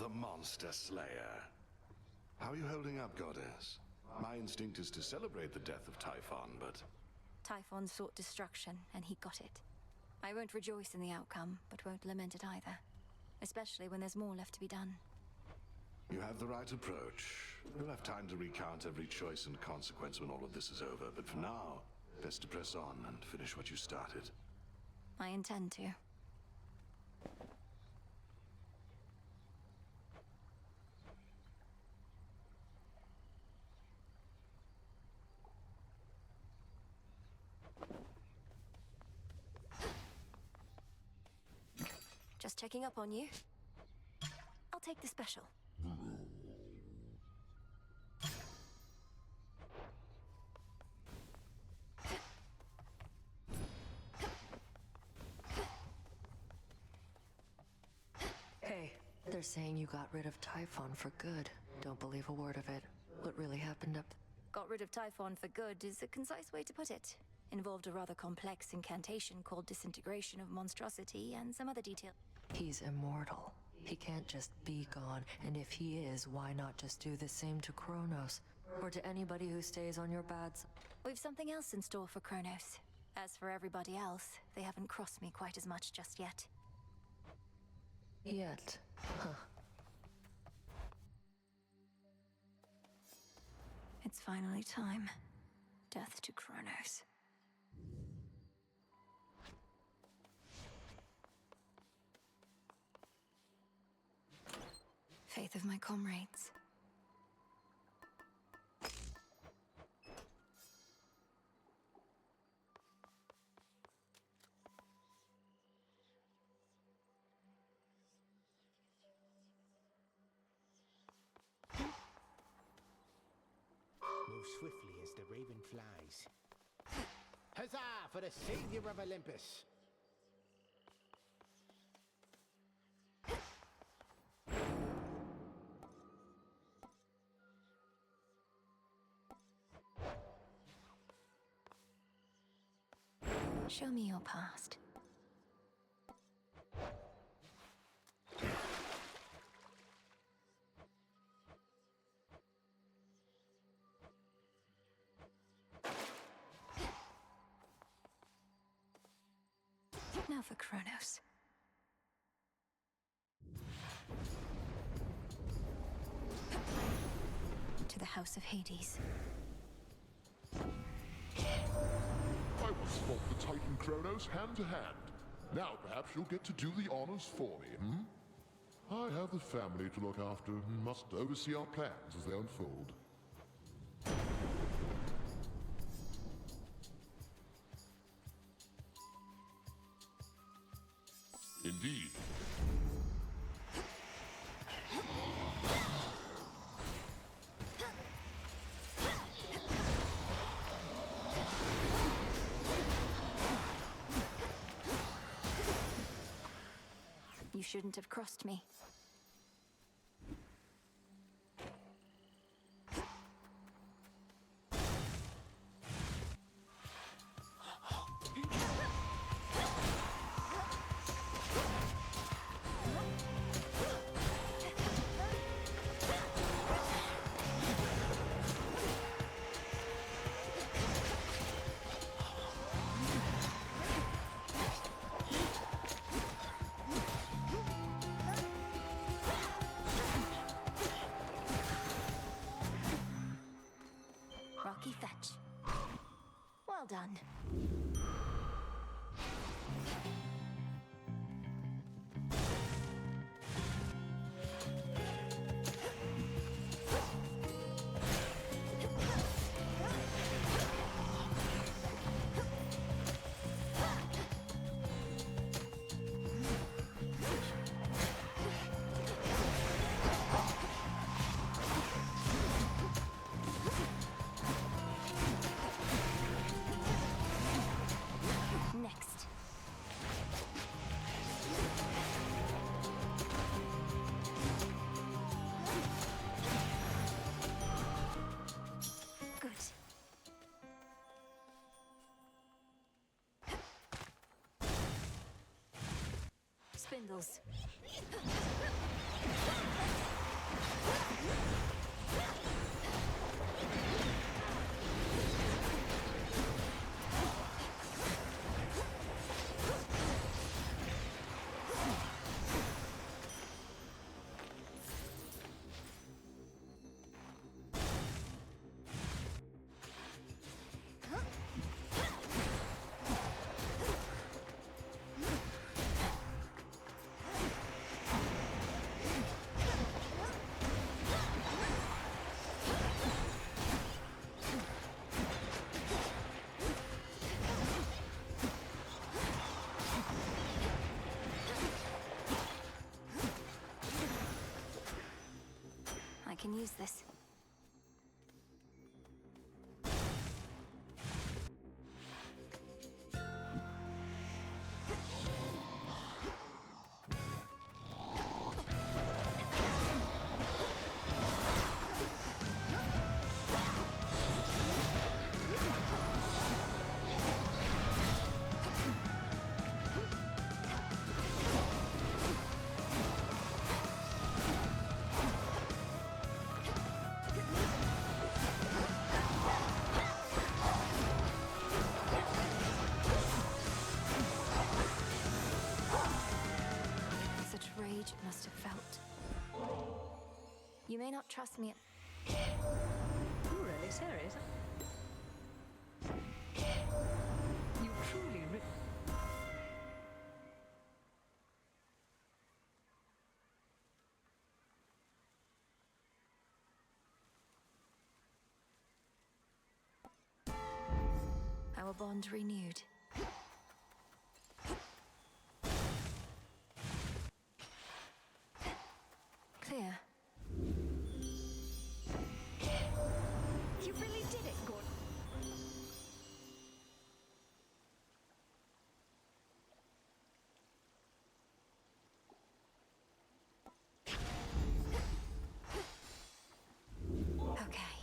the Monster Slayer. How are you holding up, Goddess? My instinct is to celebrate the death of Typhon, but... Typhon sought destruction, and he got it. I won't rejoice in the outcome, but won't lament it either. Especially when there's more left to be done. You have the right approach. You'll have time to recount every choice and consequence when all of this is over, but for now, best to press on and finish what you started. I intend to. Just checking up on you. I'll take the special. Hey, they're saying you got rid of Typhon for good. Don't believe a word of it. What really happened up... Got rid of Typhon for good is a concise way to put it. Involved a rather complex incantation called Disintegration of Monstrosity and some other details. He's immortal. He can't just be gone, and if he is, why not just do the same to Kronos? Or to anybody who stays on your bad side? We've something else in store for Kronos. As for everybody else, they haven't crossed me quite as much just yet. Yet. Huh. It's finally time. Death to Kronos. Faith of my comrades. Move swiftly as the raven flies. Huzzah for the savior of Olympus! Show me your past. Now for Kronos. To the House of Hades. I once fought the Titan Kronos hand to hand. Now perhaps you'll get to do the honors for me, hmm? I have the family to look after and must oversee our plans as they unfold. Indeed. You shouldn't have crossed me. Rocky fetch. Well done. Next. Good. Spindles. I can use this. Such rage it must have felt. You may not trust me. You really serious? You truly Our bond renewed. Clear. You really did it, Gordon. Okay.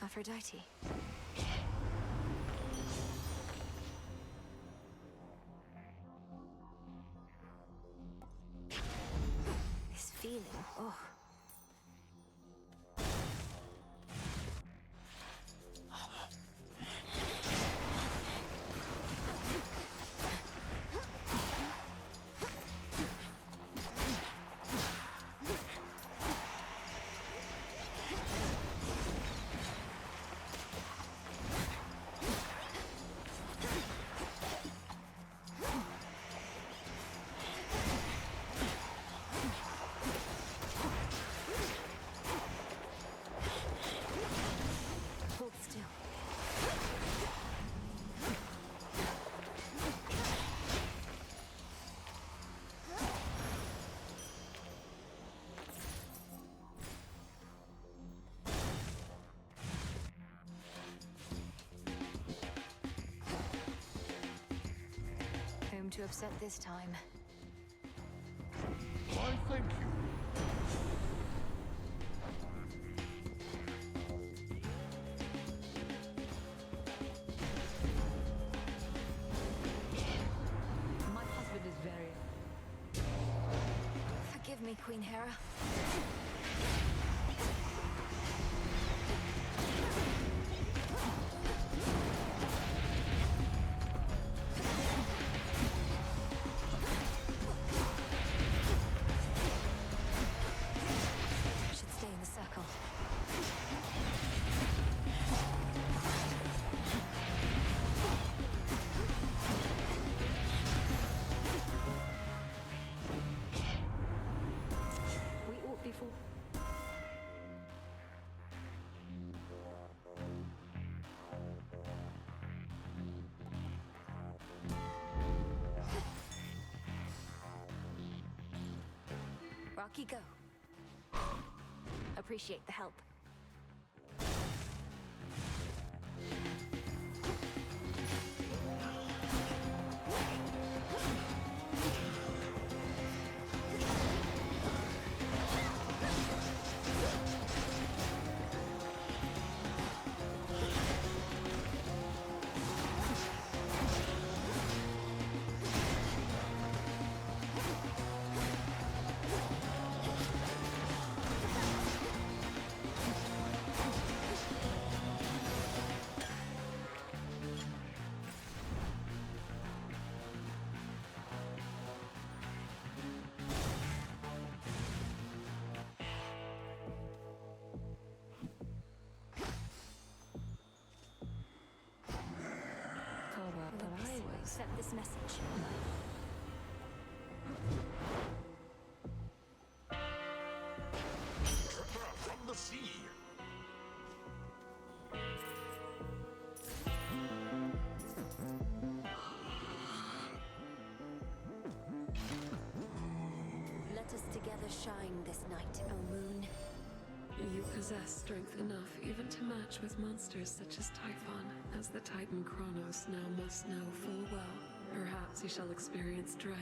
Aphrodite. This feeling, oh. Hold still. Whom to upset this time? Why, thank you. My husband is very... Forgive me, Queen Hera. Should stay in the circle. We ought be for... Lucky go. Appreciate the help. Accept this message. From the sea. Let us together shine this night, O moon. You possess strength enough even to match with monsters such as Typhon, as the Titan Kronos now must know full well. Perhaps he shall experience dread.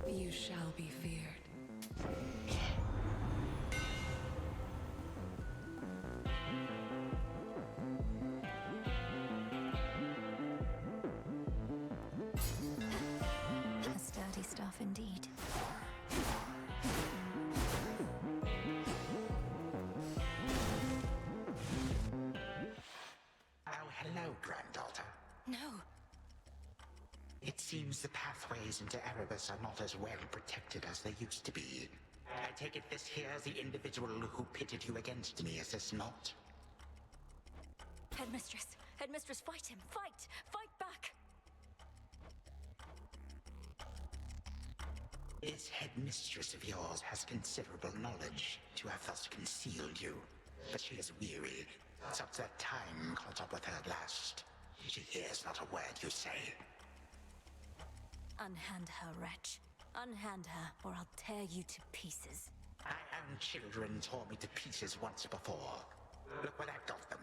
You shall be feared. Sturdy stuff indeed. Oh, hello, granddaughter. No. It seems the pathways into Erebus are not as well protected as they used to be. I take it this here's the individual who pitted you against me, is this not? Headmistress! Headmistress, fight him! Fight! Fight back! This headmistress of yours has considerable knowledge to have thus concealed you. But she is weary. Since that time caught up with her at last. She hears not a word you say. Unhand her, wretch. Unhand her, or I'll tear you to pieces. My own children tore me to pieces once before. Look what I've got them.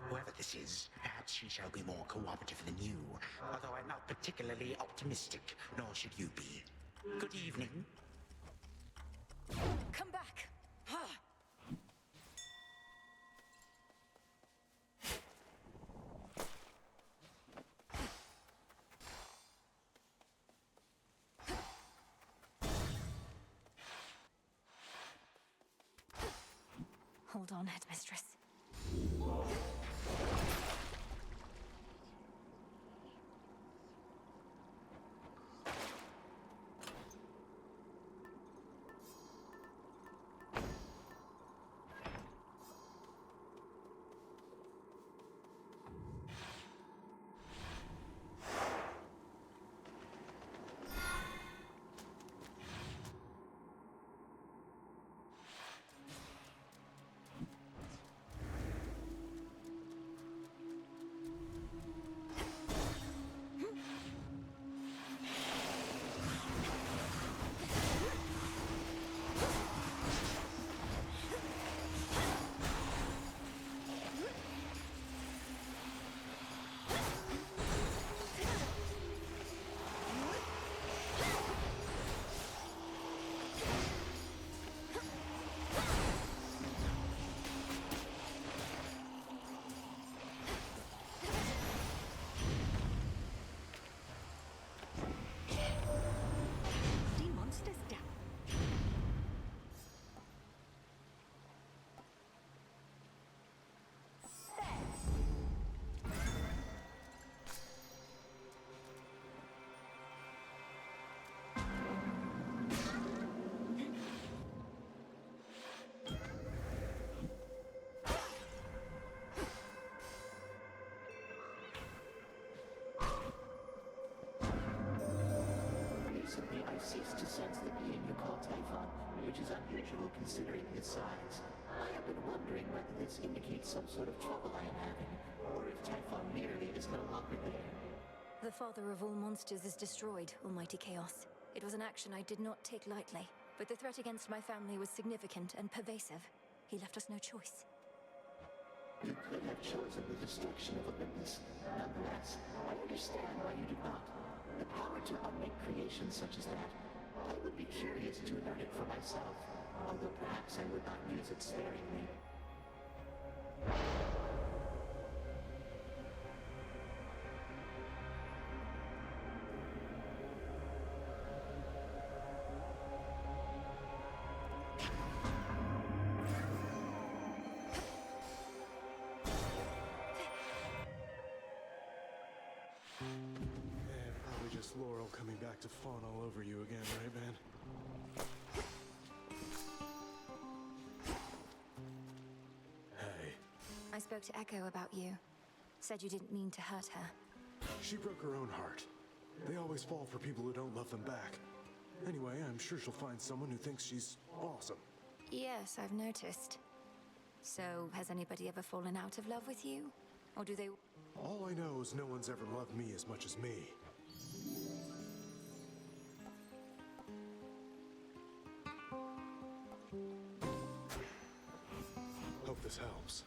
Whoever this is, perhaps she shall be more cooperative than you. Although I'm not particularly optimistic, nor should you be. Good evening. Come back! Hold on, Headmistress. I cease to sense the being you call Typhon, which is unusual considering his size. I have been wondering whether this indicates some sort of trouble I am having, or if Typhon merely is no longer there. The father of all monsters is destroyed, Almighty Chaos. It was an action I did not take lightly, but the threat against my family was significant and pervasive. He left us no choice. You could have chosen the destruction of Olympus. Nonetheless, I understand why you did not. The power to unmake creations such as that, I would be curious to learn it for myself, although perhaps I would not use it sparingly. Probably just Laurel coming back to fawn all over you again, right, man? Hey. I spoke to Echo about you. Said you didn't mean to hurt her. She broke her own heart. They always fall for people who don't love them back. Anyway, I'm sure she'll find someone who thinks she's awesome. Yes, I've noticed. So, has anybody ever fallen out of love with you? Or do they... All I know is no one's ever loved me as much as me. Hope this helps.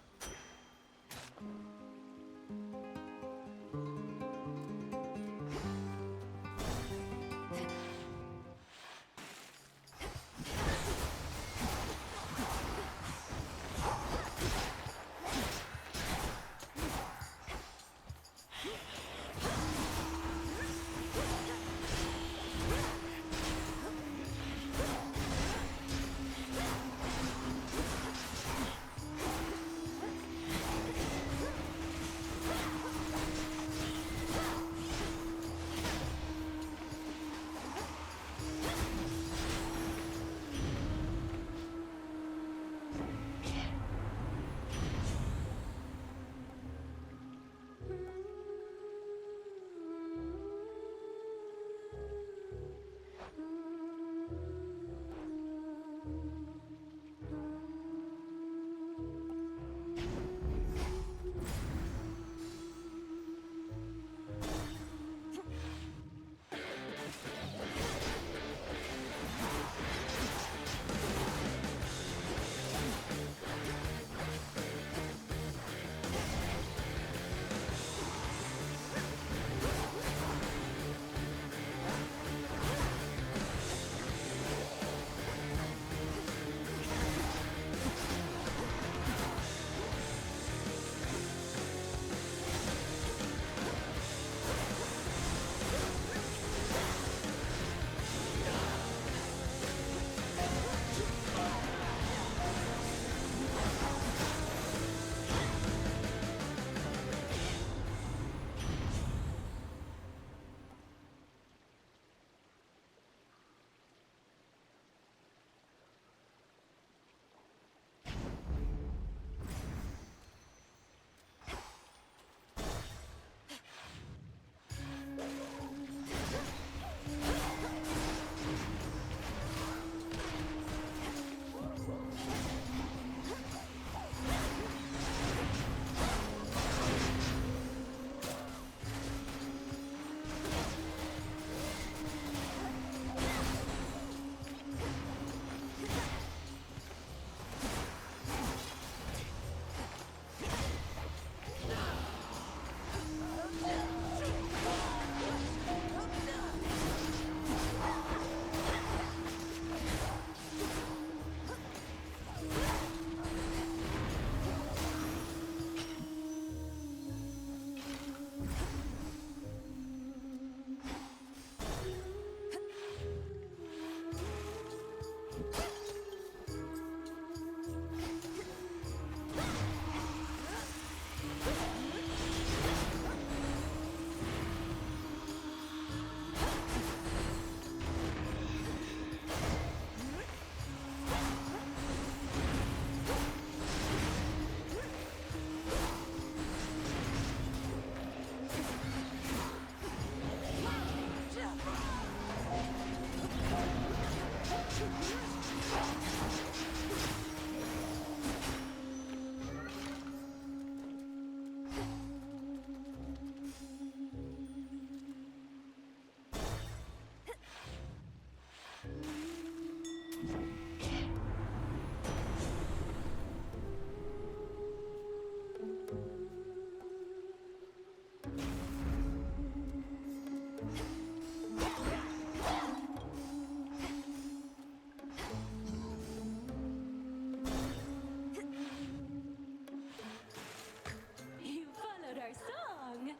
You followed our song!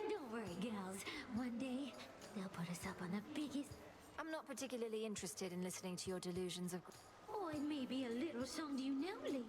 Don't worry, gals. One day, they'll put us up on the biggest... I'm not particularly interested in listening to your delusions of... Oh, it may be a little song to you now, Lee.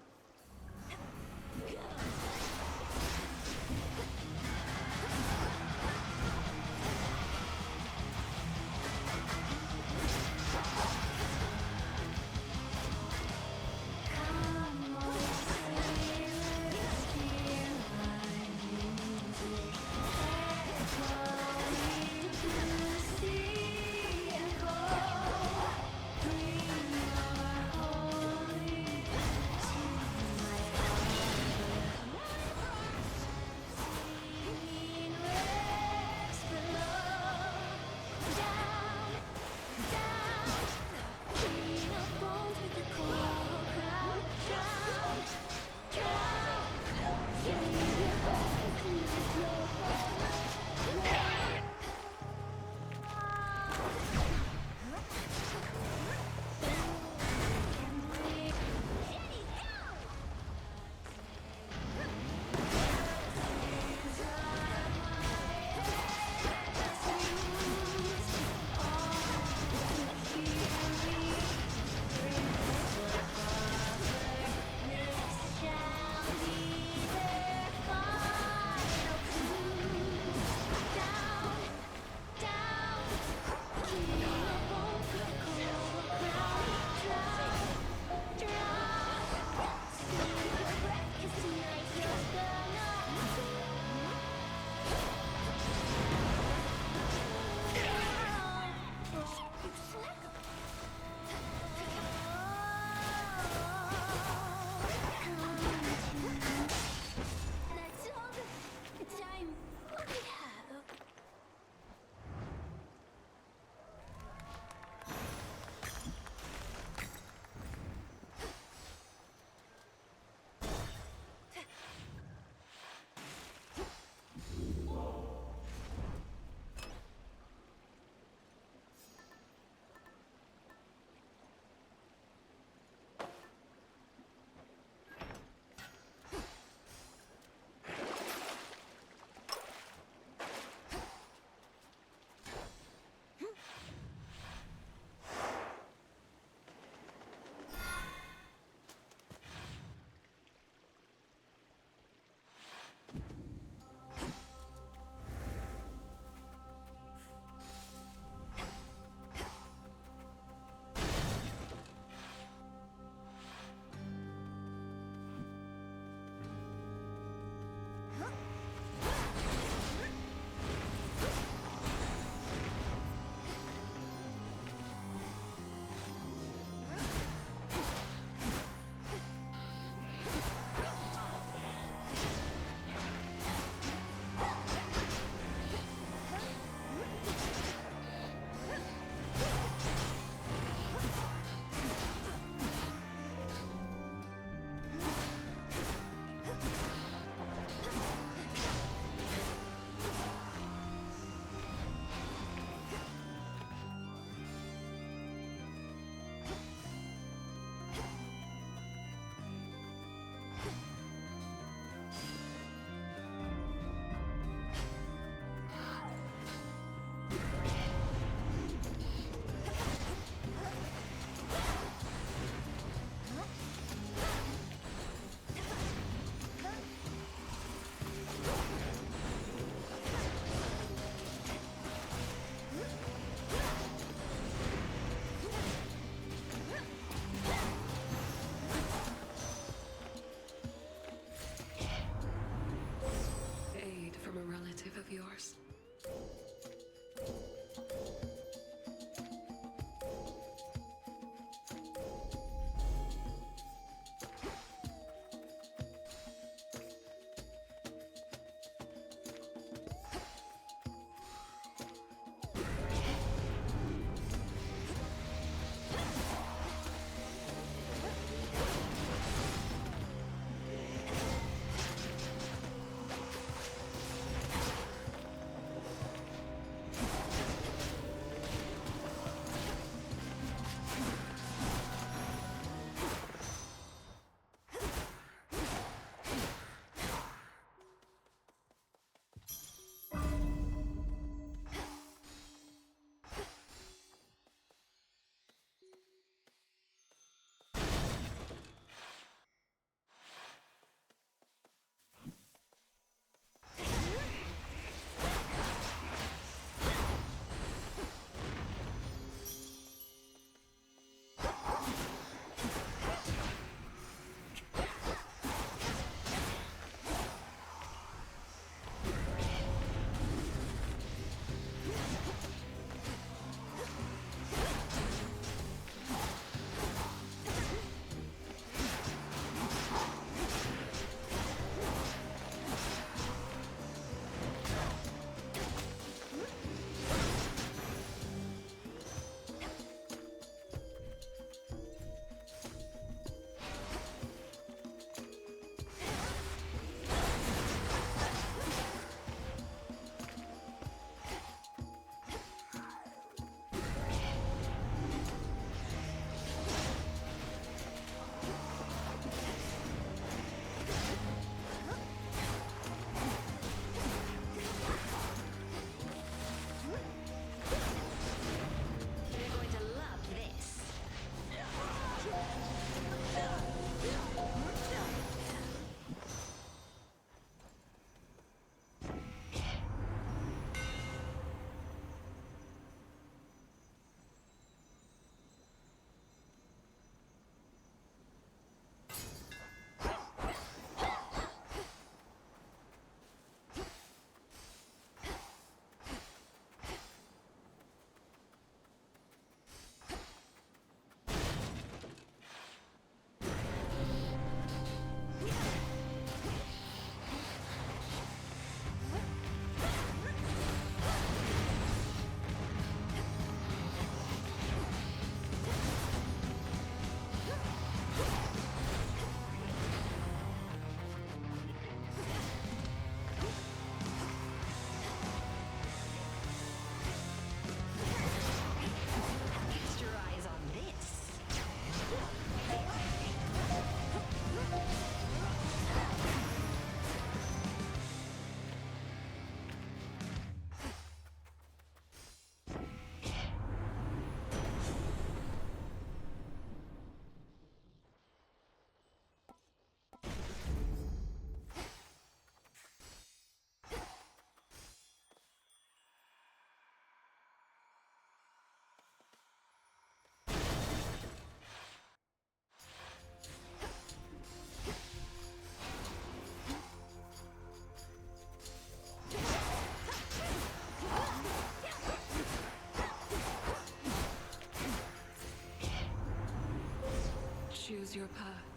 choose your path.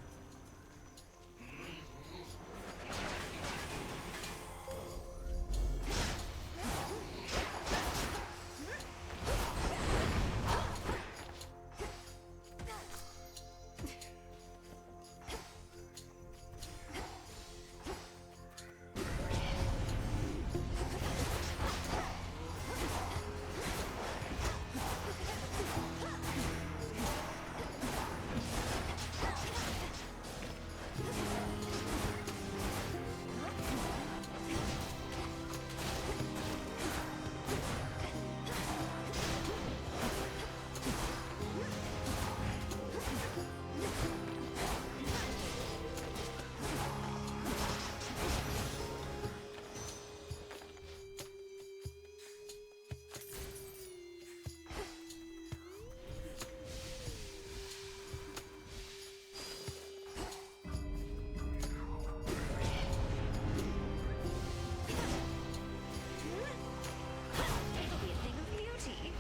It'll be a thing of beauty.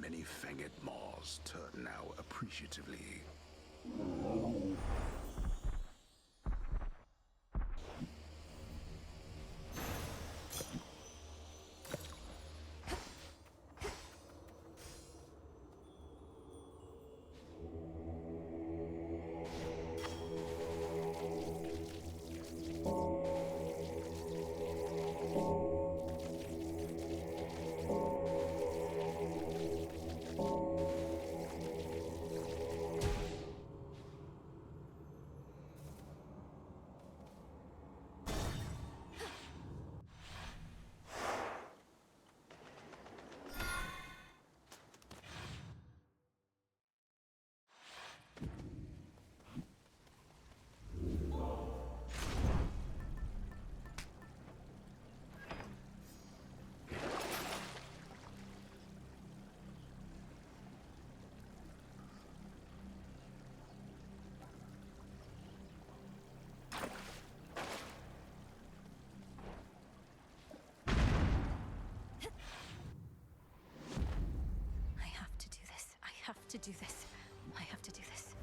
many-fanged maws turn now appreciatively. do this. I have to do this.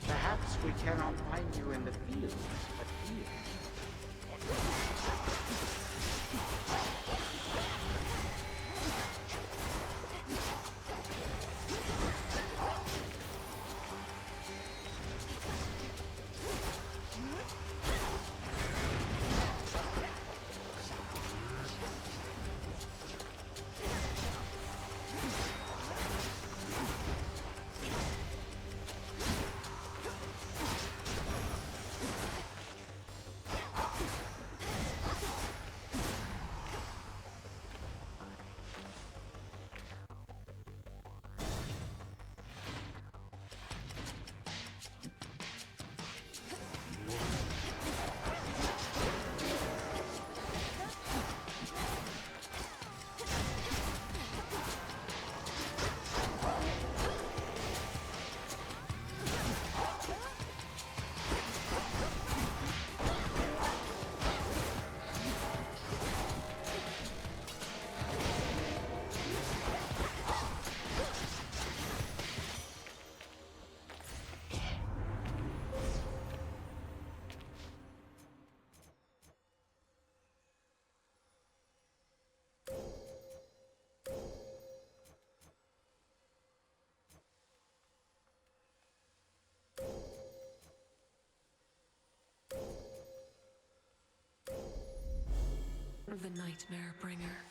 Perhaps we cannot find you in the fields, but here. The Nightmare Bringer.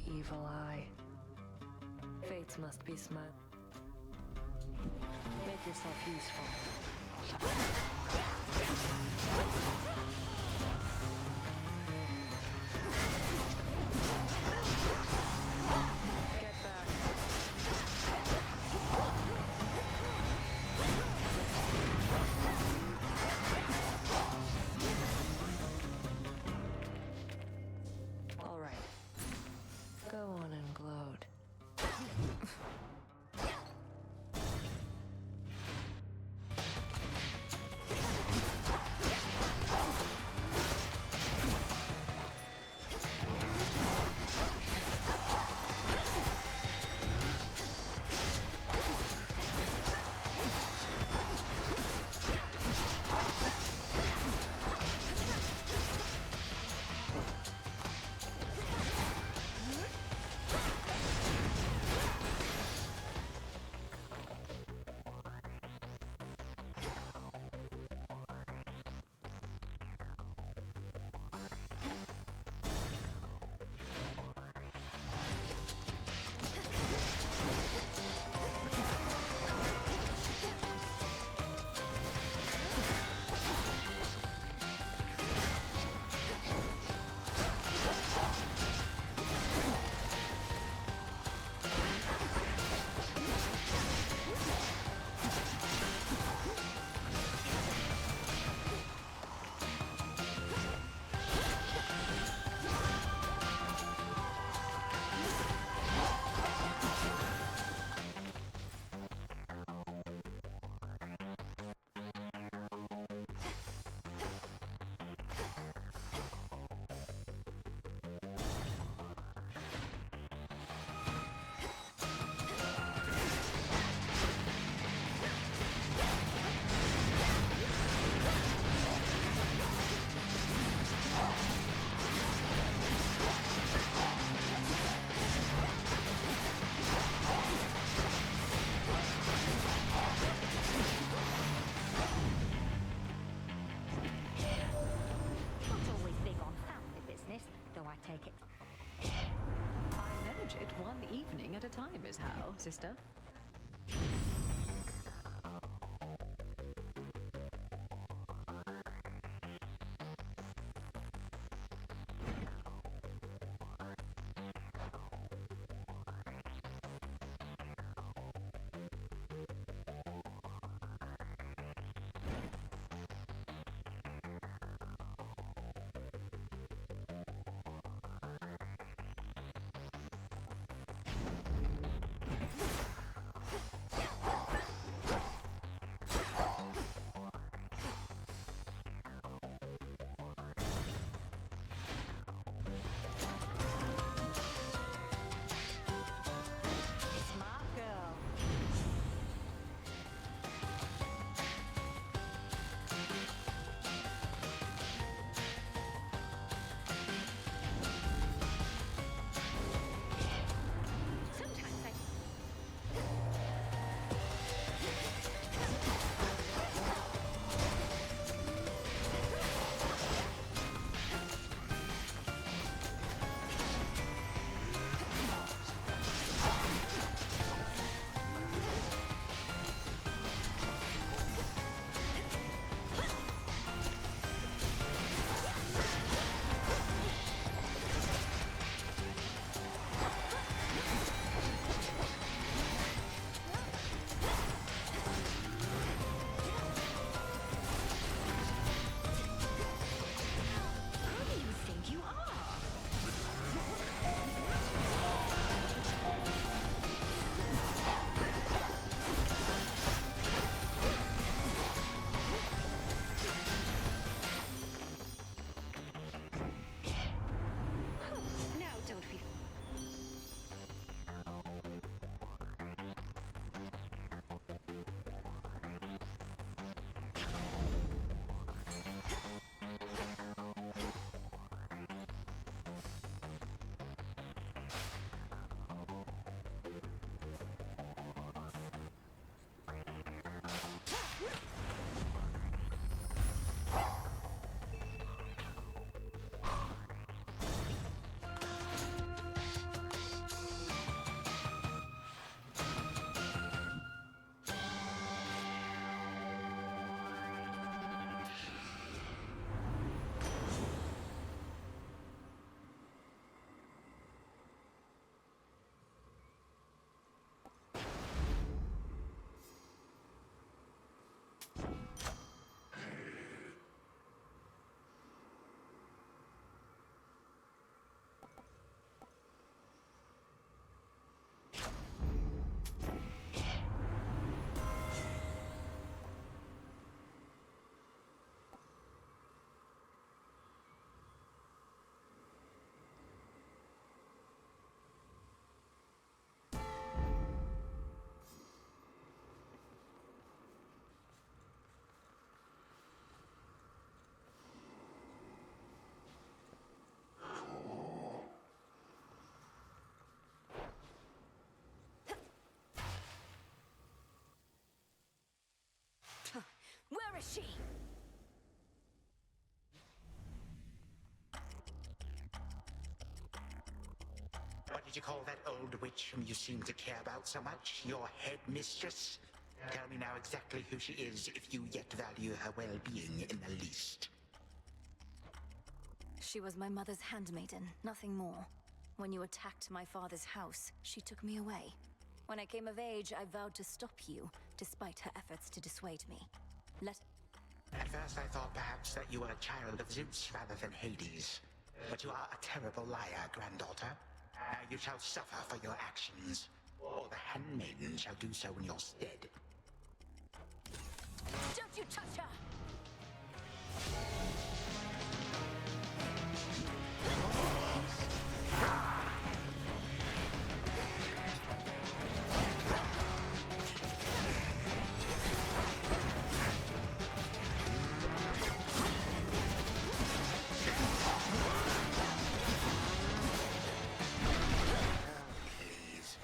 Evil eye. Fates must be smart. Make yourself useful. Get back. All right. Go on and gloat. Well, sister. Smart girl. Sometimes I... Who do you think you are? Now, don't be... Where is she? What did you call that old witch whom you seem to care about so much? Your headmistress? Tell me now exactly who she is, if you yet value her well-being in the least. She was my mother's handmaiden, nothing more. When you attacked my father's house, she took me away. When I came of age, I vowed to stop you, despite her efforts to dissuade me. At first I thought perhaps that you were a child of Zeus rather than Hades. But you are a terrible liar, granddaughter. Now you shall suffer for your actions, or the handmaiden shall do so in your stead. Don't you touch her! Please.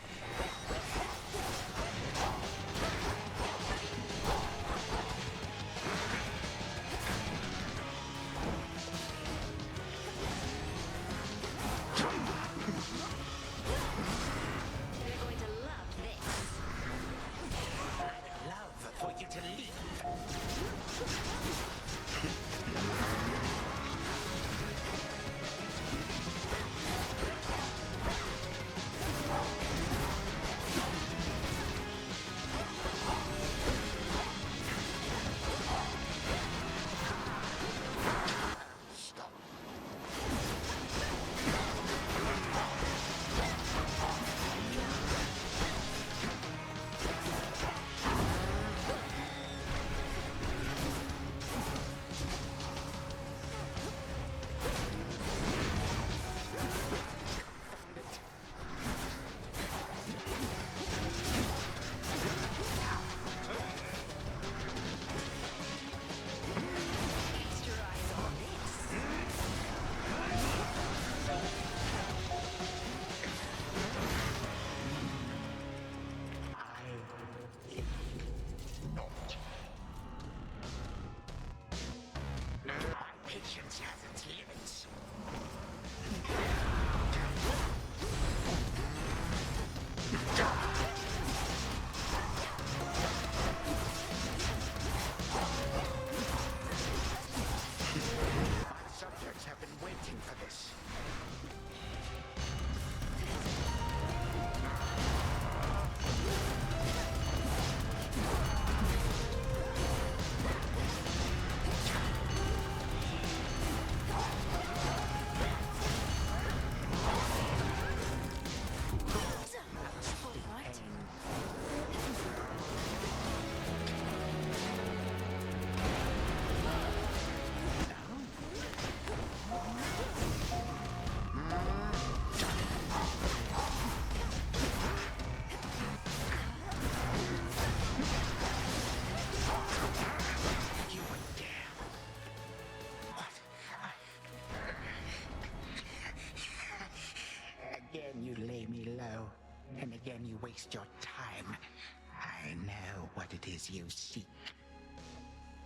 what it is you seek.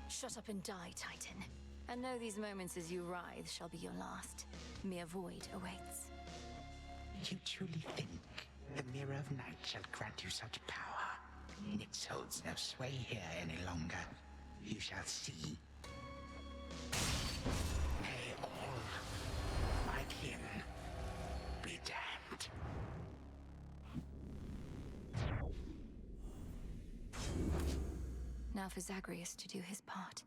Shut up and die, Titan. And know these moments as you writhe shall be your last. Mere void awaits. You truly think the Mirror of Night shall grant you such power? It holds no sway here any longer. You shall see. May all my kin be damned. Now for Zagreus to do his part.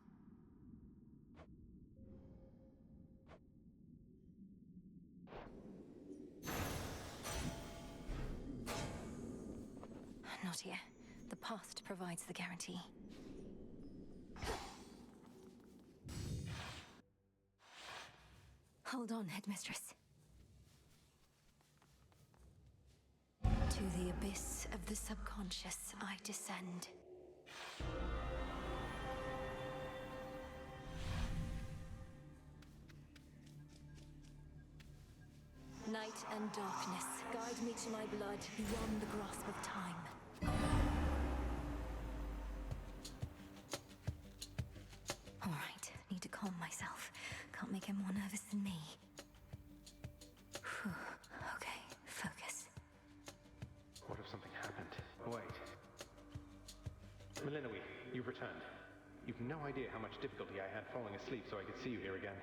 Not here. The past provides the guarantee. Hold on, Headmistress. To the abyss of the subconscious I descend. Night and darkness, guide me to my blood beyond the grasp of time. All right, need to calm myself. Can't make him more nervous than me. Whew. Okay, focus. What if something happened? Wait. Melinoe, you've returned. You've no idea how much difficulty I had falling asleep so I could see you here again.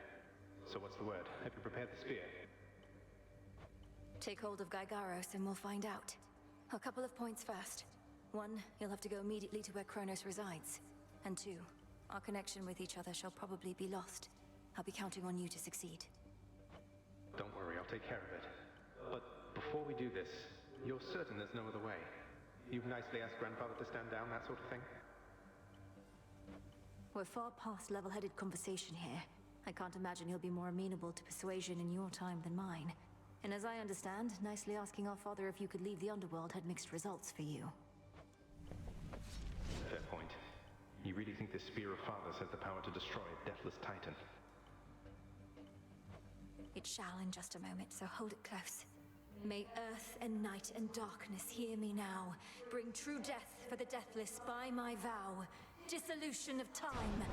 So what's the word? Have you prepared the spear? Take hold of Gygaros and we'll find out. A couple of points first. One, you'll have to go immediately to where Kronos resides. And two, our connection with each other shall probably be lost. I'll be counting on you to succeed. Don't worry, I'll take care of it. But before we do this, you're certain there's no other way? You've nicely asked Grandfather to stand down, that sort of thing? We're far past level-headed conversation here. I can't imagine he'll be more amenable to persuasion in your time than mine. And as I understand, nicely asking our father if you could leave the underworld had mixed results for you. Fair point. You really think this Spear of Fathers has the power to destroy a deathless Titan? It shall in just a moment, so hold it close. May earth and night and darkness hear me now. Bring true death for the deathless by my vow. Dissolution of time.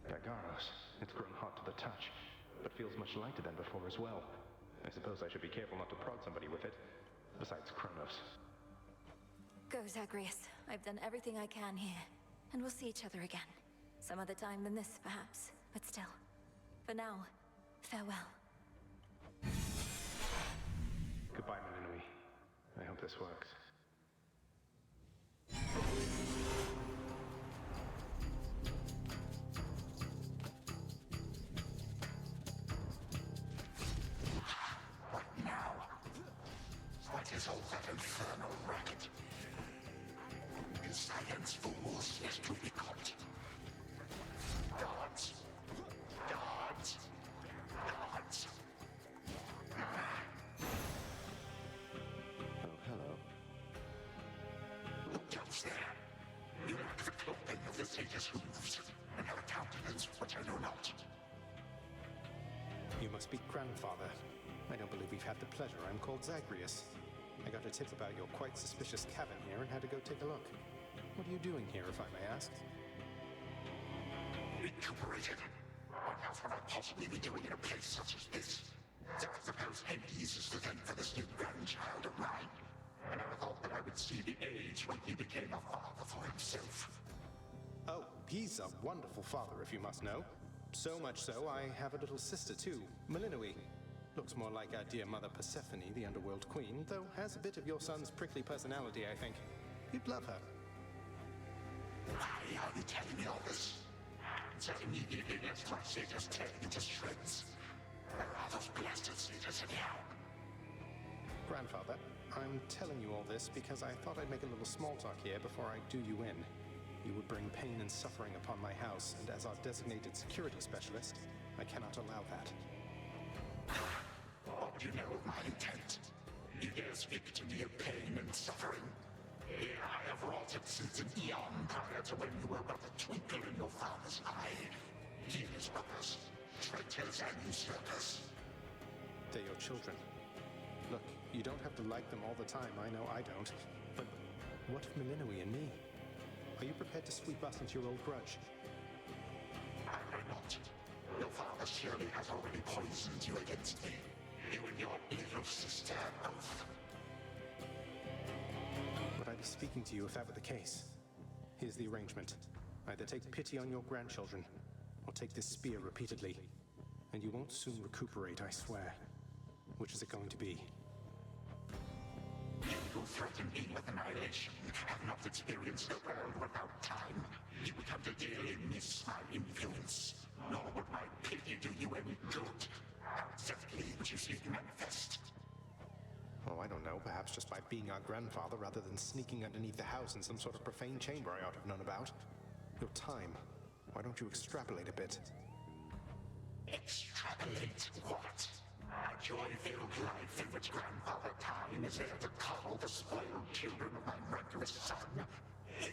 Gygaros, it's grown hot to the touch, but feels much lighter than before as well. I suppose I should be careful not to prod somebody with it. Besides Kronos. Go, Zagreus. I've done everything I can here. And we'll see each other again. Some other time than this, perhaps. But still. For now, farewell. Goodbye, Melinoe. I hope this works. What now? What is all that infernal racket? In silence, fools, lest you be caught. Guards! Guards! Guards! Oh, hello. Who goes there? You lack the clothing of the sage's hooves, and have a countenance which I know not. You must be Grandfather. I don't believe we've had the pleasure. I'm called Zagreus. I got a tip about your quite suspicious cabin here and had to go take a look. What are you doing here, if I may ask? Recuperated. What else would I possibly be doing in a place such as this? So I suppose Hades is to thank for this new grandchild of mine. I never thought that I would see the age when he became a father for himself. Oh, he's a wonderful father, if you must know. So much so, I have a little sister too, Melinoe. Looks more like our dear mother Persephone, the underworld queen, though has a bit of your son's prickly personality, I think. You'd love her. Why are you telling me all this? So immediately lets my satyrs tear into shreds. Where are those blasted satyrs anyhow? Grandfather, I'm telling you all this because I thought I'd make a little small talk here before I do you in. You would bring pain and suffering upon my house, and as our designated security specialist, I cannot allow that. What do you know of my intent? You dare speak to me of pain and suffering? Here I have wrought it since an eon prior to when you were but a twinkle in your father's eye. Healers, brothers, traitors and usurpers. They're your children. Look, you don't have to like them all the time, I know I don't. But What of Melinoi and me? Are you prepared to sweep us into your old grudge? I will not. Your father surely has already poisoned you against me. You and your little sister both. Would I be speaking to you if that were the case? Here's the arrangement. Either take pity on your grandchildren, or take this spear repeatedly. And you won't soon recuperate, I swear. Which is it going to be? You who threaten me with annihilation have not experienced the world without time. You would come to dearly miss my influence. Nor would my pity do you any good. How exactly would you seek to manifest? Oh, I don't know. Perhaps just by being our grandfather rather than sneaking underneath the house in some sort of profane chamber I ought to have known about. Your time. Why don't you extrapolate a bit? Extrapolate what? A joy-filled life in which Grandfather Time is there to coddle the spoiled children of my murderous son.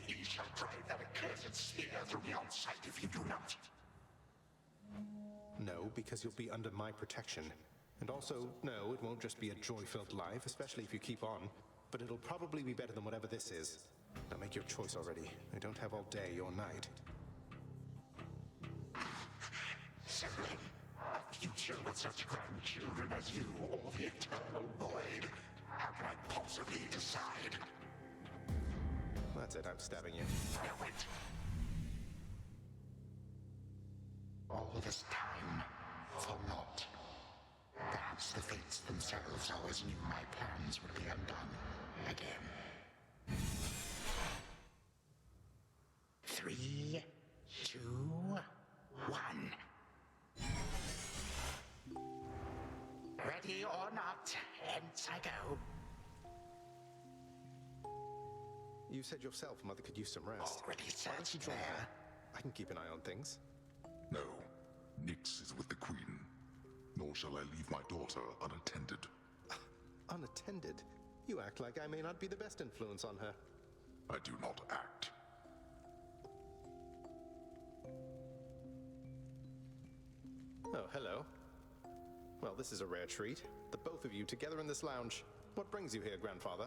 He shall drive that accursed spear through beyond sight if you do not. No, because you'll be under my protection. And also, no, it won't just be a joy-filled life, especially if you keep on. But it'll probably be better than whatever this is. Now make your choice already. I don't have all day or night. Simply, a future with such grandchildren as you or the eternal void. How can I possibly decide? That's it, I'm stabbing you. No, wait. All this time, for naught. Perhaps the fates themselves always knew my plans would be undone. Again. 3, 2, 1. Ready or not, hence I go. You said yourself Mother could use some rest. Already Why don't you searched join there. her? I can keep an eye on things. No, Nyx is with the Queen. Nor shall I leave my daughter unattended. Unattended? You act like I may not be the best influence on her. I do not act. Oh, hello. Well, this is a rare treat. The both of you together in this lounge. What brings you here, Grandfather?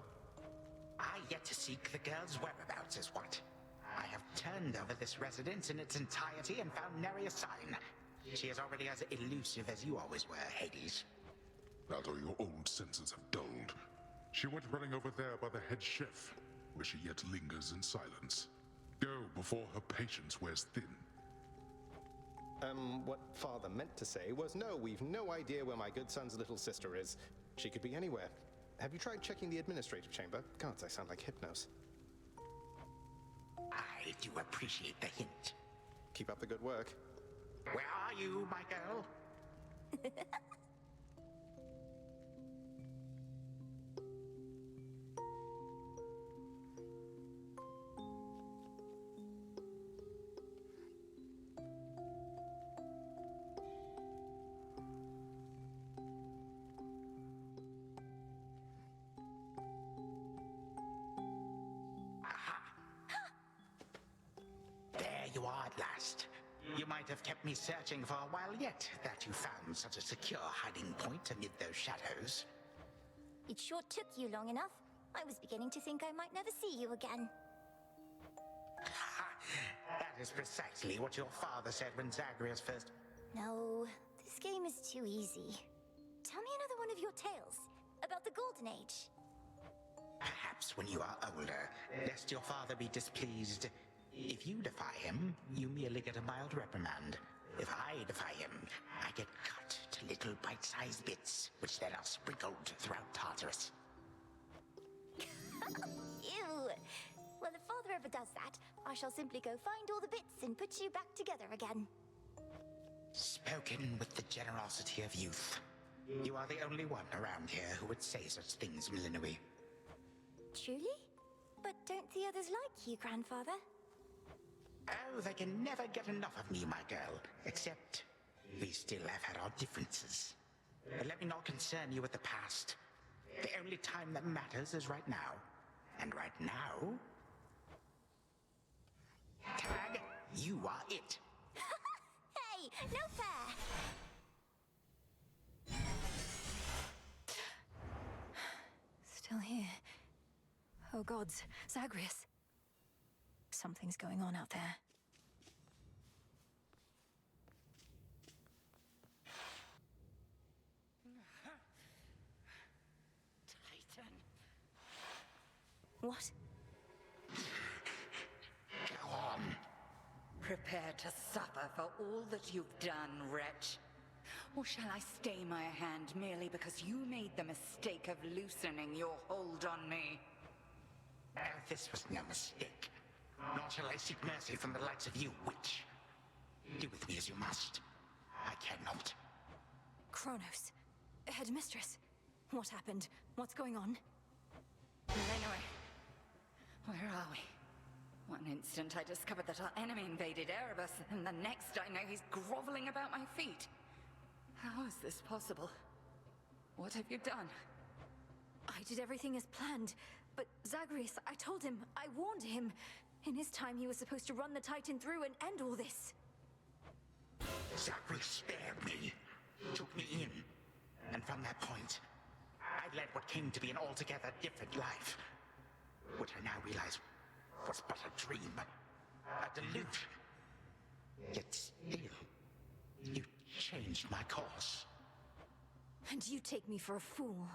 I yet to seek the girl's whereabouts is what. I have turned over this residence in its entirety and found nary a sign. She is already as elusive as you always were, Hades. That or your old senses have dulled. She went running over there by the head chef, where she yet lingers in silence. Go before her patience wears thin. What Father meant to say was no, we've no idea where my good son's little sister is. She could be anywhere. Have you tried checking the administrative chamber? Gods, I sound like Hypnos. I do appreciate the hint. Keep up the good work. Where are you, my girl? You are at last. You might have kept me searching for a while yet, that you found such a secure hiding point amid those shadows. It sure took you long enough. I was beginning to think I might never see you again. That is precisely what your father said when Zagreus first... No, this game is too easy. Tell me another one of your tales about the Golden Age. Perhaps when you are older, lest your father be displeased. If you defy him, you merely get a mild reprimand. If I defy him, I get cut to little bite-sized bits, which then are sprinkled throughout Tartarus. Ew! Well, if Father ever does that, I shall simply go find all the bits and put you back together again. Spoken with the generosity of youth. You are the only one around here who would say such things, Melinoi. Truly? But don't the others like you, Grandfather? Oh, they can never get enough of me, my girl. Except, we still have had our differences. But let me not concern you with the past. The only time that matters is right now. And right now... Tag, you are it. Hey, no fair! Still here. Oh gods, Zagreus. Something's going on out there. Titan. What? Go on. Prepare to suffer for all that you've done, wretch. Or shall I stay my hand merely because you made the mistake of loosening your hold on me? This was no mistake. Nor shall I seek mercy from the likes of you, witch. Do with me as you must. I cannot. Kronos. Headmistress. What happened? What's going on? Anyway, where are we? One instant I discovered that our enemy invaded Erebus, and the next I know he's groveling about my feet. How is this possible? What have you done? I did everything as planned, but Zagreus, I told him, I warned him. In his time, he was supposed to run the Titan through and end all this. Zagreus spared me, took me in, and from that point, I led what came to be an altogether different life, which I now realize was but a dream, a delusion. Yet still, you changed my course. And you take me for a fool.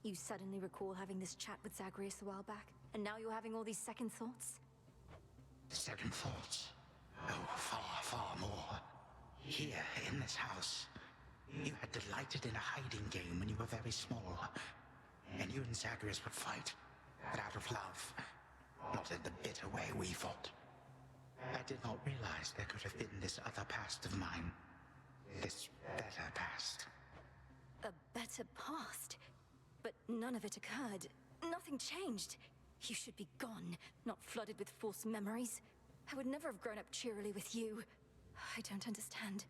You suddenly recall having this chat with Zagreus a while back, and now you're having all these second thoughts? Second thoughts? Oh, far, far more. Here, in this house, you had delighted in a hiding game when you were very small. And you and Zagreus would fight, but out of love. Not in the bitter way we fought. I did not realize there could have been this other past of mine. This better past. A better past? But none of it occurred. Nothing changed. You should be gone, not flooded with false memories. I would never have grown up cheerily with you. I don't understand.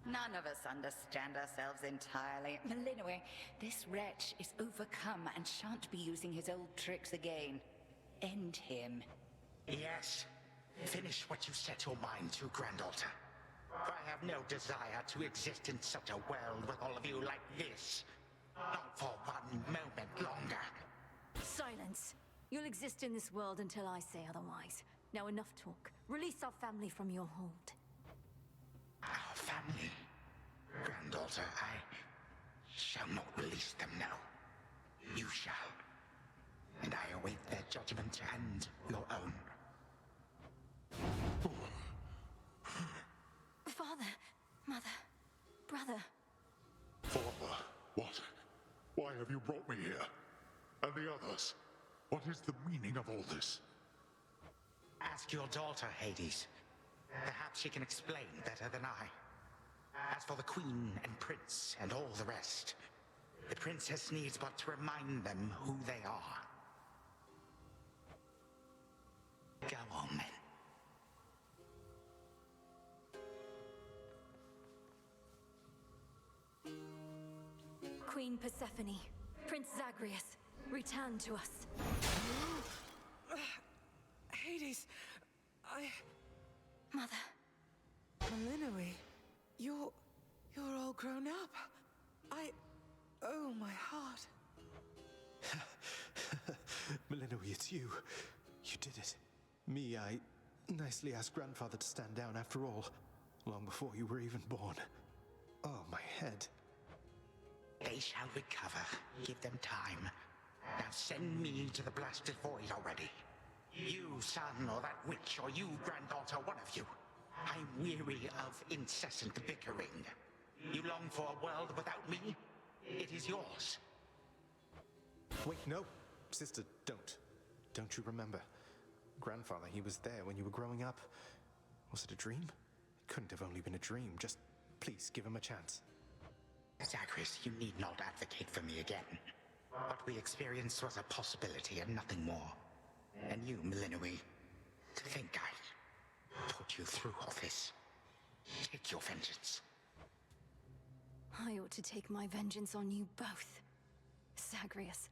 None of us understand ourselves entirely. Melinwe, this wretch is overcome and shan't be using his old tricks again. End him. Yes. Finish what you set your mind to, Granddaughter. For I have no desire to exist in such a world with all of you like this. Not for one moment longer. Silence. You'll exist in this world until I say otherwise. Now enough talk. Release our family from your hold. Our family? Granddaughter, I shall not release them now. You shall. And I await their judgment and your own. Father, mother, brother. Father, what? Why have you brought me here? And the others? What is the meaning of all this? Ask your daughter, Hades. Perhaps she can explain better than I. As for the Queen and Prince and all the rest, the Princess needs but to remind them who they are. Go on, then. Queen Persephone, Prince Zagreus, return to us. Hades, Mother. Melinwe, you're all grown up. Oh, my heart. Melinwe, it's you. You did it. Me, I nicely asked Grandfather to stand down after all, long before you were even born. Oh, my head. They shall recover. Give them time. Now send me to the blasted void already. You, son, or that witch, or you, granddaughter, one of you. I'm weary of incessant bickering. You long for a world without me? It is yours. Wait, no. Sister, don't. Don't you remember? Grandfather, he was there when you were growing up. Was it a dream? It couldn't have only been a dream. Just please give him a chance. Zagreus, you need not advocate for me again. What we experienced was a possibility and nothing more. And you, Melinwe, to think I put you through all this. Take your vengeance. I ought to take my vengeance on you both. Zagreus,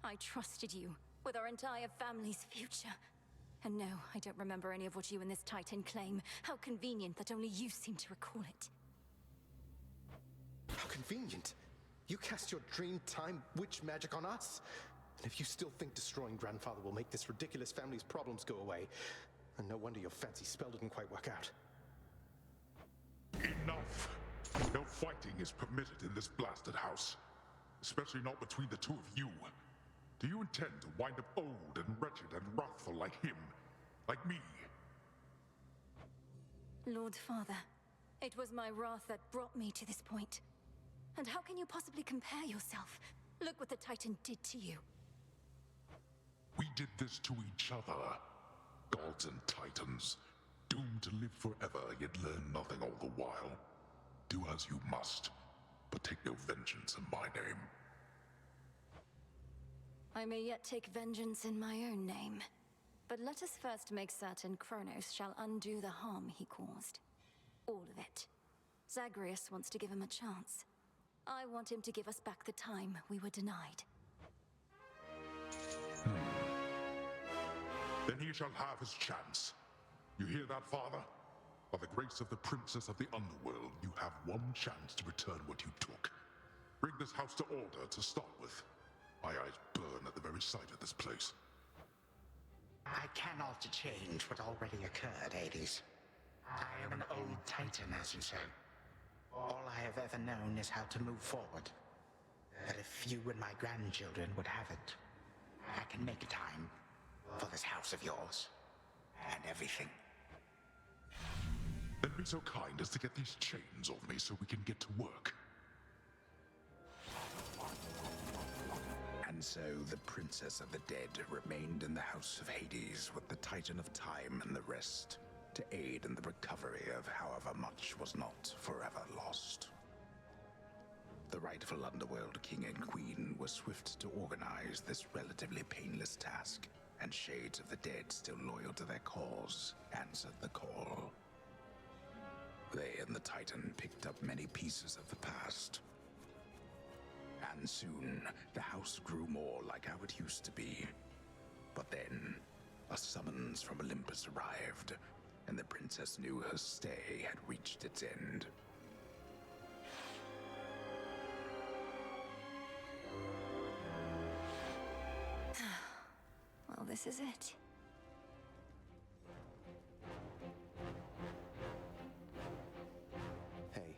I trusted you with our entire family's future. And no, I don't remember any of what you and this Titan claim. How convenient that only you seem to recall it. How convenient. You cast your dream time witch magic on us. And if you still think destroying Grandfather will make this ridiculous family's problems go away, then no wonder your fancy spell didn't quite work out. Enough! No fighting is permitted in this blasted house. Especially not between the two of you. Do you intend to wind up old and wretched and wrathful like him? Like me? Lord Father, it was my wrath that brought me to this point. And how can you possibly compare yourself? Look what the Titan did to you. We did this to each other. Gods and Titans, doomed to live forever, yet learn nothing all the while. Do as you must, but take no vengeance in my name. I may yet take vengeance in my own name. But let us first make certain Kronos shall undo the harm he caused. All of it. Zagreus wants to give him a chance. I want him to give us back the time we were denied. Then he shall have his chance. You hear that, Father? By the grace of the Princess of the Underworld, you have one chance to return what you took. Bring this house to order to start with. My eyes burn at the very sight of this place. I cannot change what already occurred, Hades. I am an old Titan, as you say. All I have ever known is how to move forward. But if you and my grandchildren would have it, I can make time for this house of yours. And everything. Then be so kind as to get these chains off me so we can get to work. And so the Princess of the Dead remained in the House of Hades with the Titan of Time and the rest, to aid in the recovery of however much was not forever lost. The rightful Underworld King and Queen were swift to organize this relatively painless task, and Shades of the Dead, still loyal to their cause, answered the call. They and the Titan picked up many pieces of the past. And soon, the house grew more like how it used to be. But then, a summons from Olympus arrived, and the princess knew her stay had reached its end. Well, this is it. Hey.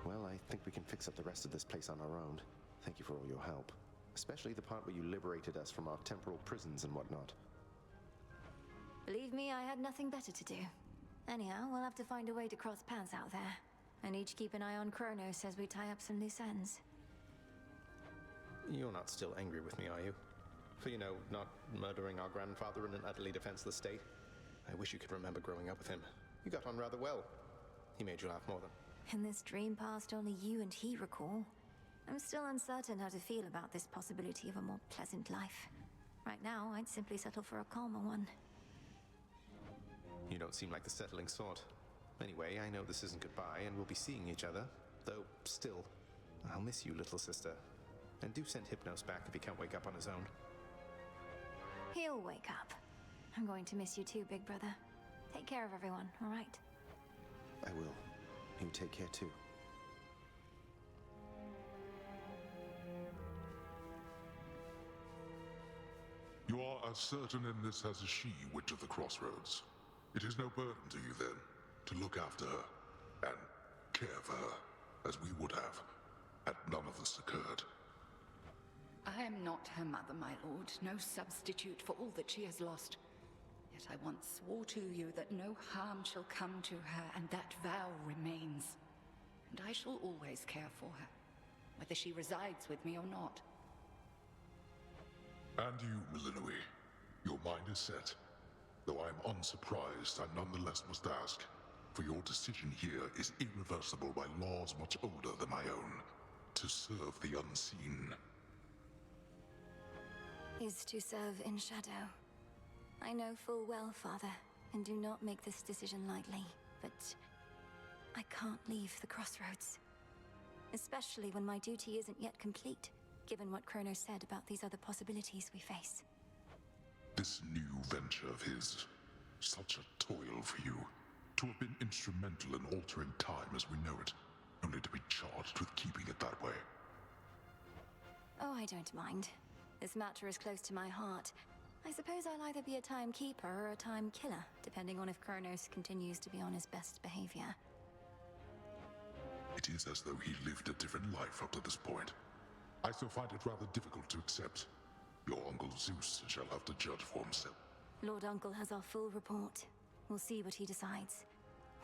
Well, I think we can fix up the rest of this place on our own. Thank you for all your help. Especially the part where you liberated us from our temporal prisons and whatnot. Believe me, I had nothing better to do. Anyhow, we'll have to find a way to cross paths out there. And each keep an eye on Kronos as we tie up some loose ends. You're not still angry with me, are you? For, not murdering our grandfather in an utterly defenseless state? I wish you could remember growing up with him. You got on rather well. He made you laugh more than... In this dream past only you and he recall, I'm still uncertain how to feel about this possibility of a more pleasant life. Right now, I'd simply settle for a calmer one. You don't seem like the settling sort. Anyway, I know this isn't goodbye, and we'll be seeing each other. Though, still, I'll miss you, little sister. And do send Hypnos back if he can't wake up on his own. He'll wake up. I'm going to miss you too, big brother. Take care of everyone, all right? I will. You take care too. You are as certain in this as is she, Witch of the Crossroads. It is no burden to you, then, to look after her and care for her, as we would have, had none of this occurred. I am not her mother, my lord, no substitute for all that she has lost. Yet I once swore to you that no harm shall come to her, and that vow remains. And I shall always care for her, whether she resides with me or not. And you, Milinoe, your mind is set. Though I am unsurprised, I nonetheless must ask, for your decision here is irreversible by laws much older than my own, to serve the unseen. Is to serve in shadow. I know full well, Father, and do not make this decision lightly, but I can't leave the Crossroads. Especially when my duty isn't yet complete, given what Kronos said about these other possibilities we face. This new venture of his, such a toil for you, to have been instrumental in altering time as we know it, only to be charged with keeping it that way. Oh, I don't mind. This matter is close to my heart. I suppose I'll either be a timekeeper or a time killer, depending on if Kronos continues to be on his best behavior. It is as though he lived a different life up to this point. I still find it rather difficult to accept. Your Uncle Zeus shall have to judge for himself. Lord Uncle has our full report. We'll see what he decides.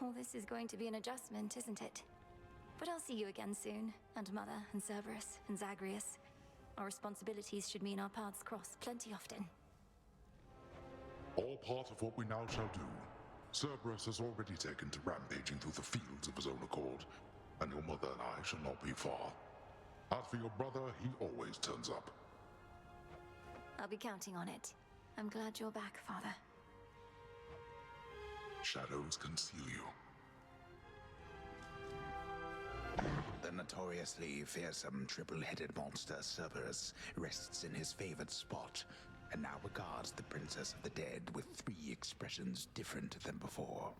All this is going to be an adjustment, isn't it? But I'll see you again soon, and Mother, and Cerberus, and Zagreus. Our responsibilities should mean our paths cross plenty often. All part of what we now shall do. Cerberus has already taken to rampaging through the fields of his own accord, and your mother and I shall not be far. As for your brother, he always turns up. I'll be counting on it. I'm glad you're back, Father. Shadows conceal you. The notoriously fearsome triple-headed monster Cerberus rests in his favored spot, and now regards the Princess of the Dead with 3 expressions different than before.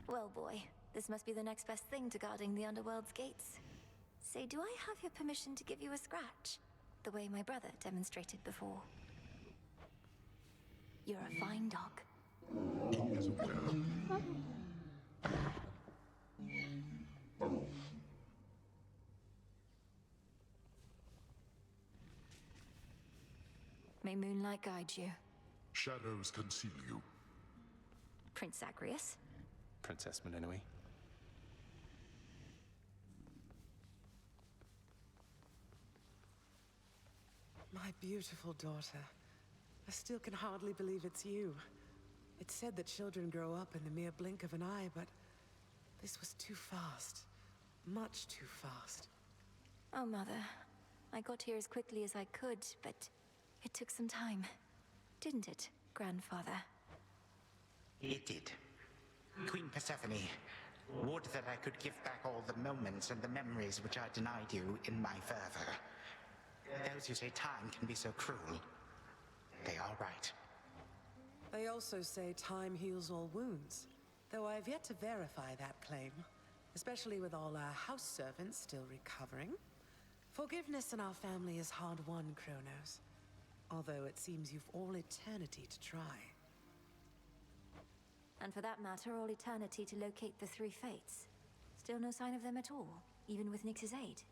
Well, boy, this must be the next best thing to guarding the Underworld's gates. Say, do I have your permission to give you a scratch? The way my brother demonstrated before. You're a fine dog. He is aware. May moonlight guide you. Shadows conceal you. Prince Zagreus? Princess Melinoe. My beautiful daughter. I still can hardly believe it's you. It's said that children grow up in the mere blink of an eye, but this was too fast. Much too fast. Oh, Mother. I got here as quickly as I could, but it took some time. Didn't it, Grandfather? It did. Queen Persephone, would that I could give back all the moments and the memories which I denied you in my fervor. Those who say time can be so cruel, they are right. They also say time heals all wounds, though I've yet to verify that claim, especially with all our house servants still recovering. Forgiveness in our family is hard-won, Kronos, although it seems you've all eternity to try. And for that matter, all eternity to locate the 3 fates. Still no sign of them at all, even with Nyx's aid.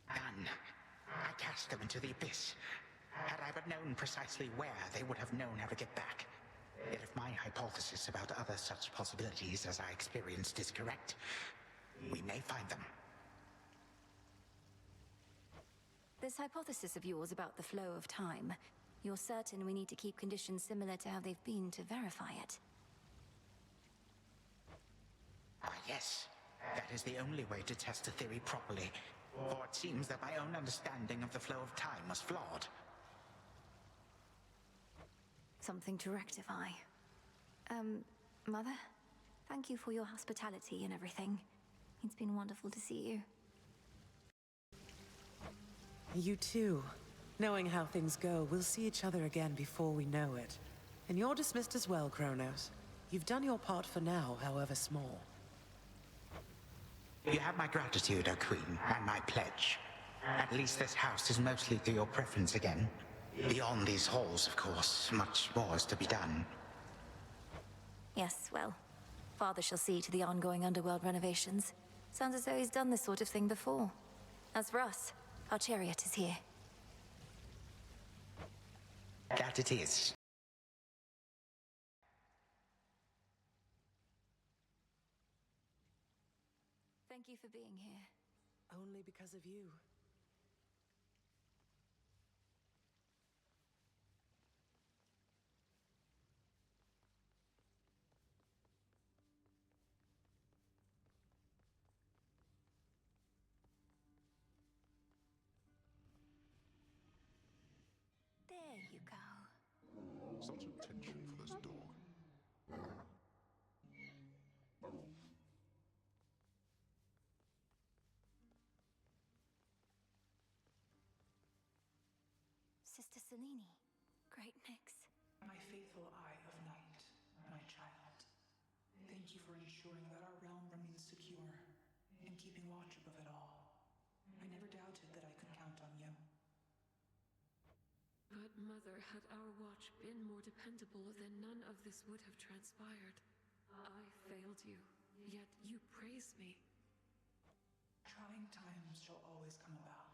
None. I cast them into the abyss. Had I but known precisely where, they would have known how to get back. Yet if my hypothesis about other such possibilities as I experienced is correct, we may find them. This hypothesis of yours about the flow of time, you're certain we need to keep conditions similar to how they've been to verify it? Ah, yes. That is the only way to test the theory properly. For it seems that my own understanding of the flow of time was flawed. Something to rectify. Mother? Thank you for your hospitality and everything. It's been wonderful to see you. You too. Knowing how things go, we'll see each other again before we know it. And you're dismissed as well, Kronos. You've done your part for now, however small. You have my gratitude, O Queen, and my pledge. At least this house is mostly to your preference again. Beyond these halls, of course, much more is to be done. Yes, well, Father shall see to the ongoing underworld renovations. Sounds as though he's done this sort of thing before. As for us, our chariot is here. That it is. Thank you for being here. Only because of you. There you go. Such attention for this dog. Sister Selene. Great mix. My faithful Eye of Night, my child. Thank you for ensuring that our realm remains secure, and in keeping watch above it all. I never doubted that I could count on you. But, Mother, had our watch been more dependable, then none of this would have transpired. I failed you, yet you praised me. Trying times shall always come about.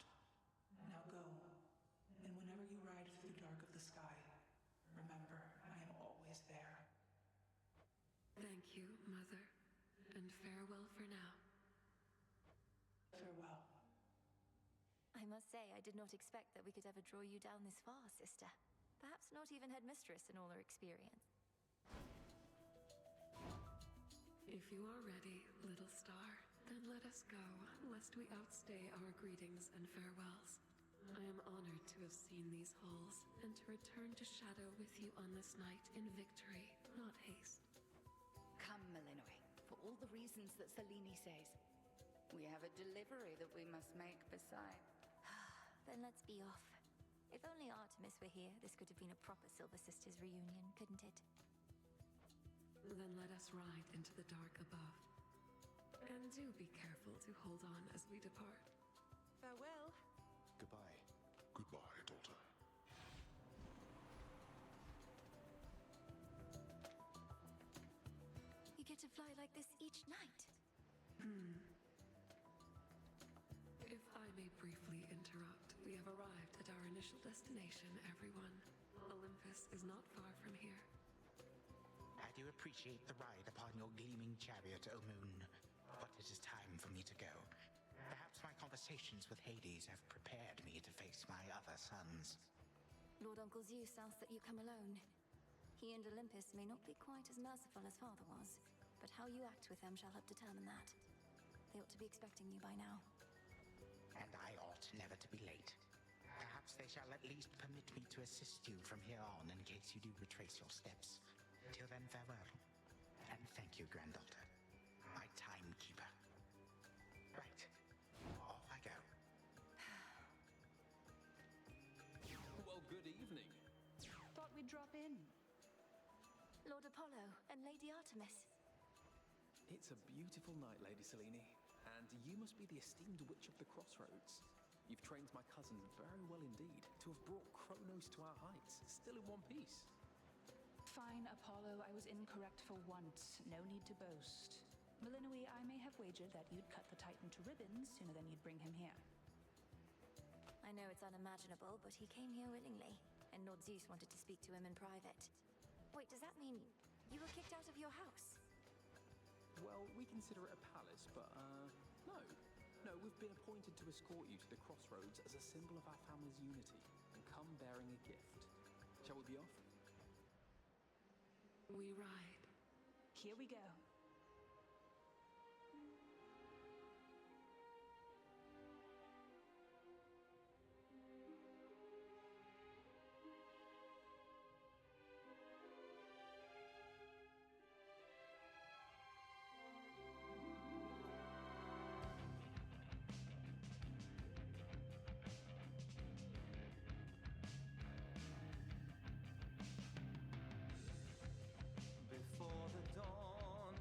Now go, and whenever you ride through the dark of the sky, remember, I am always there. Thank you, Mother, and farewell for now. Farewell. I must say, I did not expect that we could ever draw you down this far, sister. Perhaps not even headmistress in all her experience. If you are ready, little star, then let us go, lest we outstay our greetings and farewells. I am honored to have seen these halls, and to return to Shadow with you on this night in victory, not haste. Come, Malinois, for all the reasons that Selene says. We have a delivery that we must make besides. Then let's be off. If only Artemis were here, this could have been a proper Silver Sisters reunion, couldn't it? Then let us ride into the dark above. And do be careful to hold on as we depart. Farewell. Goodbye. Goodbye, daughter. You get to fly like this each night. If I may briefly interrupt, we have arrived at our initial destination, everyone. Olympus is not far from here. I do appreciate the ride upon your gleaming chariot, O Moon, but it is time for me to go. Perhaps my conversations with Hades have prepared me to face my other sons. Lord Uncle Zeus asks that you come alone. He and Olympus may not be quite as merciful as father was, but how you act with them shall help determine that. They ought to be expecting you by now. And I ought never to be late. Perhaps they shall at least permit me to assist you from here on in case you do retrace your steps. Till then, farewell. And thank you, granddaughter. My timekeeper. Right. Off I go. Well, good evening. Thought we'd drop in. Lord Apollo and Lady Artemis. It's a beautiful night, Lady Selene, and you must be the esteemed Witch of the Crossroads. You've trained my cousin very well indeed to have brought Kronos to our heights, still in one piece. Fine, Apollo, I was incorrect for once. No need to boast. Malinois, I may have wagered that you'd cut the Titan to ribbons sooner than you'd bring him here. I know it's unimaginable, but he came here willingly, and Lord Zeus wanted to speak to him in private. Wait, does that mean you were kicked out of your house? Well, we consider it a palace, but, no. No, we've been appointed to escort you to the Crossroads as a symbol of our family's unity, and come bearing a gift. Shall we be off? We ride. Here we go. Before the dawn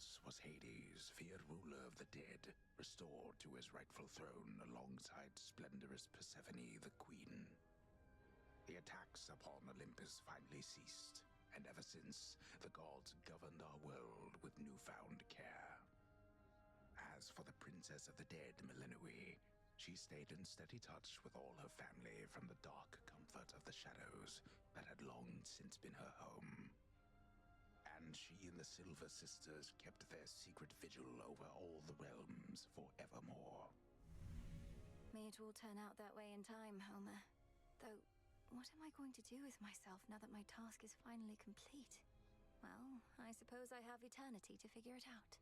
Kronos was Hades, feared ruler of the dead, restored to his rightful throne alongside splendorous Persephone, the queen. The attacks upon Olympus finally ceased, and ever since, the gods governed our world with newfound care. As for the Princess of the Dead, Melinoi, she stayed in steady touch with all her family from the dark comfort of the shadows that had long since been her home. And she and the Silver Sisters kept their secret vigil over all the realms forevermore. May it all turn out that way in time, Homer. Though, what am I going to do with myself now that my task is finally complete? Well, I suppose I have eternity to figure it out.